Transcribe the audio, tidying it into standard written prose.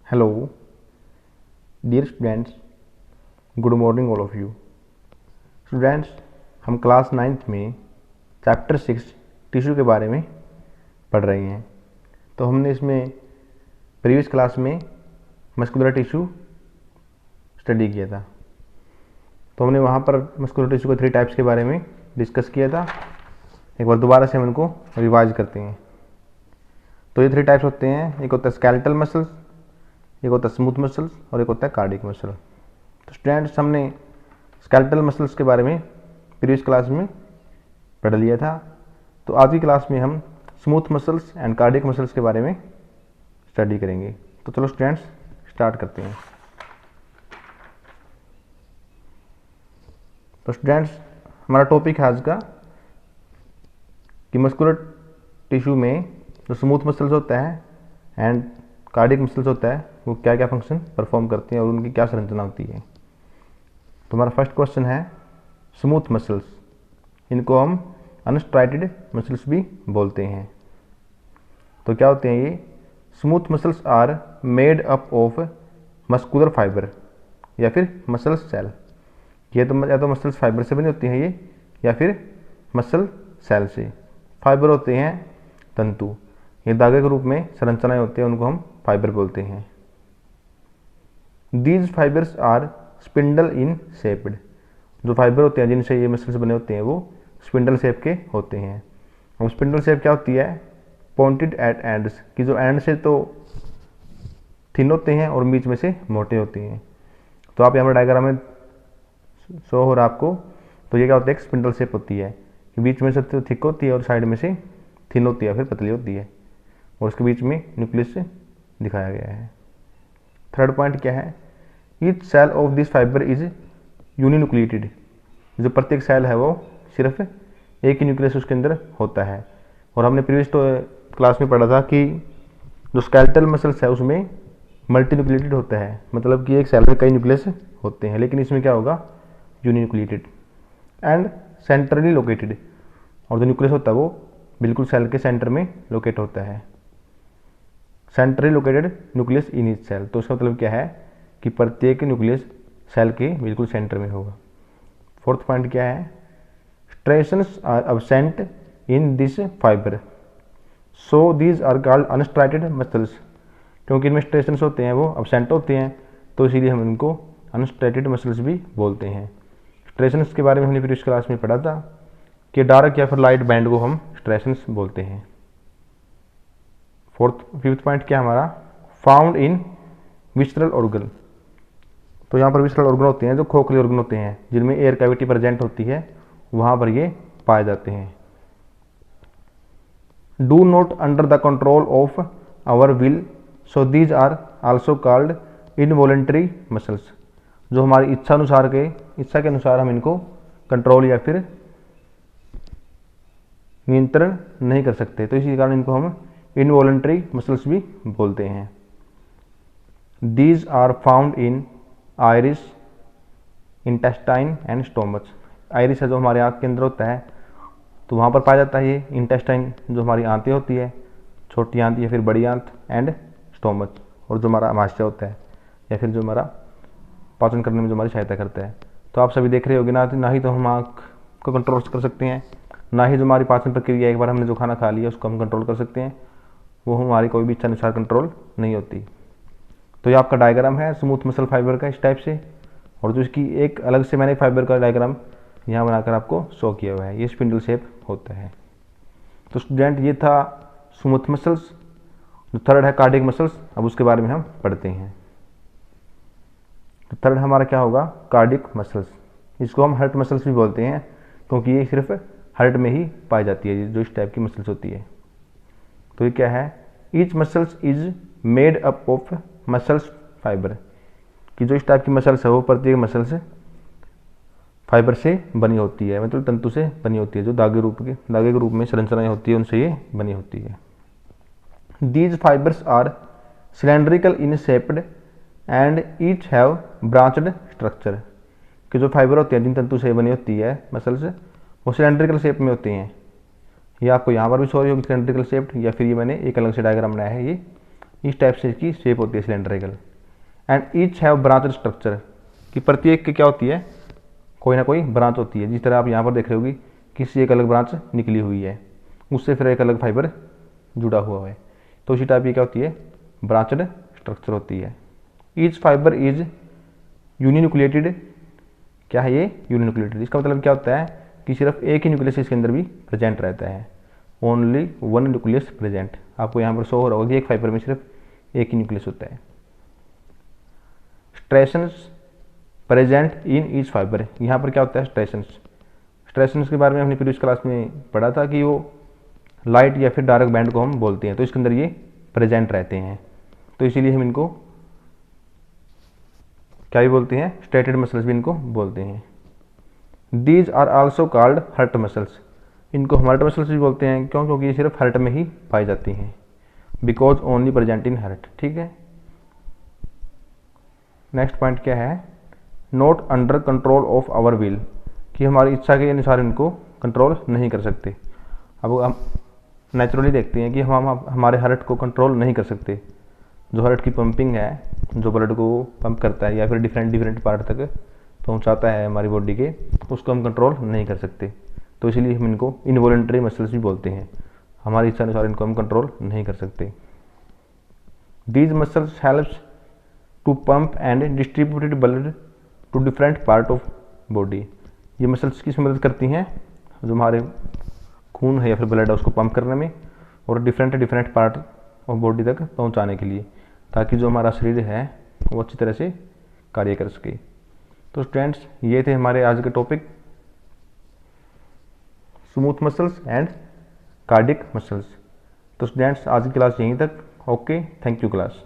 Hello, dear students, good morning all of you. Students, हम class 9th में chapter 6 tissue के बारे में पढ़ रहे हैं। तो हमने इसमें प्रीवियस क्लास में मस्कुलर टिश्यू स्टडी किया था। तो हमने वहाँ पर मस्कुलर टिश्यू के 3 टाइप्स के बारे में डिस्कस किया था। एक बार दोबारा से हम इनको रिवाइज करते हैं। तो ये 3 टाइप्स होते हैं, एक होता है स्केलेटल मसल्स, एक होता है स्मूथ मसल्स और एक होता है कार्डिक मसल। तो स्टूडेंट्स, हमने स्केलेटल मसल्स के बारे में प्रीवियस क्लास में पढ़ लिया था। तो आज की क्लास में हम smooth muscles and cardiac muscles के बारे में स्टडी करेंगे। तो चलो स्टूडेंट्स स्टार्ट करते हैं। तो स्टूडेंट्स, हमारा टॉपिक है आज का कि मस्कुलर टिश्यू में जो स्मूथ मसल्स होता है एंड कार्डिक मसल्स होता है वो क्या क्या फंक्शन परफॉर्म करते हैं और उनकी क्या संरचना होती है। तो हमारा फर्स्ट क्वेश्चन है स्मूथ मसल्स। इनको हम अनस्ट्राइटेड मसल्स भी बोलते हैं। तो क्या होते हैं ये? Smooth muscles are made up of muscular fibre या फिर मसल सेल। ये तो या तो मसल्स फाइबर से बनी होती हैं ये, या फिर मसल सेल से। फाइबर होते हैं तंतु, ये धागे के रूप में संरचनाएं होती हैं, उनको हम फाइबर बोलते हैं। These fibres are spindle in shaped. जो फाइबर होते हैं जिनसे ये मसल्स बने होते हैं वो स्पिंडल शेप के होते हैं। अब स्पिंडल शेप क्या होती है? पॉइंटेड एट एंड्स, कि जो एंड से तो थिन होते हैं और बीच में से मोटे होते हैं। तो आप यहाँ पर डायग्राम में शो हो रहा आपको। तो ये क्या होता है? एक स्पिंडल शेप होती है कि बीच में से तो थिक होती है और साइड में से थिन होती है, फिर पतली होती है, और उसके बीच में न्यूक्लियस दिखाया गया है। थर्ड पॉइंट क्या है? Each cell of this fibre is uninucleated. जो प्रत्येक सेल है वो सिर्फ एक ही न्यूक्लियस उसके अंदर होता है। और हमने प्रीवियस क्लास में पढ़ा था कि जो स्केलेटल मसल्स है उसमें मल्टी न्यूक्लिएटेड होता है, मतलब कि एक सेल में कई न्यूक्लियस होते हैं, लेकिन इसमें क्या होगा? Uninucleated and centrally located. और जो न्यूक्लियस होता है वो बिल्कुल सेल के सेंटर में लोकेट होता है। Centrally located nucleus in each cell. तो इसका मतलब क्या है कि प्रत्येक न्यूक्लियस सेल के बिल्कुल सेंटर में होगा। फोर्थ पॉइंट क्या है? Striations are absent in this fibre, so these are called unstriated muscles. क्योंकि इनमें स्ट्रेशंस होते हैं वो अब्सेंट होते हैं, तो इसीलिए हम इनको अनस्ट्राइटेड मसल्स भी बोलते हैं। स्ट्रेशंस के बारे में हमने प्रीवियस क्लास में पढ़ा था कि डार्क या फिर लाइट बैंड को हम स्ट्रेशंस बोलते हैं। फिफ्थ पॉइंट क्या हमारा? Found in विस्ट्रल organ. तो यहाँ पर विस्ट्रल ऑर्गन होते हैं जो खोखले ऑर्गन होते हैं, जिनमें एयर कैविटी प्रेजेंट होती है, वहाँ पर ये पाए जाते हैं। Do not under the control of our will, so these are also called involuntary muscles. जो हमारी इच्छा के अनुसार हम इनको कंट्रोल या फिर नियंत्रण नहीं कर सकते, तो इसी कारण इनको हम इनवॉलेंट्री मसल्स भी बोलते हैं। These are found in iris, intestine and stomach. Iris है जो हमारे आँख के अंदर होता है, तो वहाँ पर पाया जाता है ये। इंटेस्टाइन जो हमारी आंतें होती है, छोटी आंत या फिर बड़ी आंत, एंड स्टोमच, और जो हमारा आमाशय होता है या फिर जो हमारा पाचन करने में जो हमारी सहायता करता है। तो आप सभी देख रहे होगे ना ही तो हम आँख को कंट्रोल कर सकते हैं, ना ही जो हमारी पाचन प्रक्रिया, एक बार हमने जो खाना खा लिया उसको हम कंट्रोल कर सकते हैं, वो हमारी कोई भी इच्छा अनुसार कंट्रोल नहीं होती। तो ये आपका डायग्राम है स्मूथ मसल फाइबर का इस टाइप से, और जो इसकी एक अलग से मैंने फाइबर का डायग्राम यहाँ बनाकर आपको शो किया हुआ है, ये स्पिंडल शेप होता है। तो स्टूडेंट, ये था स्मूथ मसल्स। जो थर्ड है कार्डिक मसल्स, अब उसके बारे में हम पढ़ते हैं। तो थर्ड हमारा क्या होगा? Cardiac muscles. इसको हम हार्ट मसल्स भी बोलते हैं, क्योंकि ये सिर्फ हार्ट में ही पाई जाती है जो इस टाइप की मसल्स होती है। तो ये क्या है? Each muscles is made up of muscles fibre, कि जो इस टाइप की मसल्स है वो प्रत्येक मसल्स फाइबर से बनी होती है, मतलब तंतु से बनी होती है, जो धागे के रूप में संरचनाएं होती है उनसे ये बनी होती है। These fibres are cylindrical in shaped and each have branched structure, कि जो फाइबर होती है जिन तंतु से बनी होती है मसल्स, वो सिलेंड्रिकल शेप में होती हैं। ये आपको यहाँ पर भी शो होगी सिलेंड्रिकल शेप, या फिर ये मैंने एक अलग से डायग्राम बनाया है, ये इस टाइप से इसकी शेप होती है cylindrical. And each have branch structure, कि प्रत्येक की क्या होती है, कोई ना कोई ब्रांच होती है। जिस तरह आप यहाँ पर देख रहे होगी किसी एक अलग ब्रांच निकली हुई है, उससे फिर एक अलग फाइबर जुड़ा हुआ है, तो उसी टाइप की क्या होती है, ब्रांचड स्ट्रक्चर होती है। ईच फाइबर इज यूनिन्यूक्लिएटेड, क्या है ये, यूनिन्यूक्लिएटेड। इसका मतलब क्या होता है कि सिर्फ एक ही न्यूक्लियस इसके अंदर भी प्रेजेंट रहता है, ओनली वन न्यूक्लियस प्रेजेंट। आपको यहाँ पर शो हो रहा होगा कि एक फाइबर में सिर्फ एक ही न्यूक्लियस होता है। स्ट्रेशंस प्रेजेंट इन ईच फाइबर, यहाँ पर क्या होता है स्ट्रेशंस। स्ट्रेशंस के बारे में हमने प्रीवियस क्लास में पढ़ा था कि वो लाइट या फिर डार्क बैंड को हम बोलते हैं, तो इसके अंदर ये प्रेजेंट रहते हैं, तो इसीलिए हम इनको क्या भी बोलते हैं, स्ट्रेटेड मसल्स भी इनको बोलते हैं। These are also called heart muscles, इनको हम हर्ट मसल्स भी बोलते हैं, क्यों, क्योंकि ये सिर्फ हर्ट में ही पाई जाती हैं, because only present in heart. ठीक है, नेक्स्ट पॉइंट क्या है, not under control of our will, कि हमारी इच्छा के अनुसार इनको कंट्रोल नहीं कर सकते। अब हम नेचुरली देखते हैं कि हम हमारे हार्ट को कंट्रोल नहीं कर सकते। जो हार्ट की पंपिंग है, जो ब्लड को पंप करता है या फिर डिफरेंट पार्ट तक पहुंचाता है हमारी बॉडी के, उसको हम कंट्रोल नहीं कर सकते, तो इसलिए हम इनको इनवॉलंटरी मसल्स भी बोलते हैं। हमारी इच्छा अनुसार इनको हम कंट्रोल नहीं कर सकते। These muscles helps to pump and distributed blood to different part of body, ये मसल्स किस मदद करती हैं, जो हमारे खून है या फिर ब्लड है उसको पंप करने में और डिफरेंट पार्ट ऑफ बॉडी तक पहुंचाने के लिए, ताकि जो हमारा शरीर है वो अच्छी तरह से कार्य कर सके। तो स्टूडेंट्स, ये थे हमारे आज के topic, smooth muscles and cardiac muscles. तो स्टूडेंट्स, आज की क्लास यहीं तक। Okay, thank you class.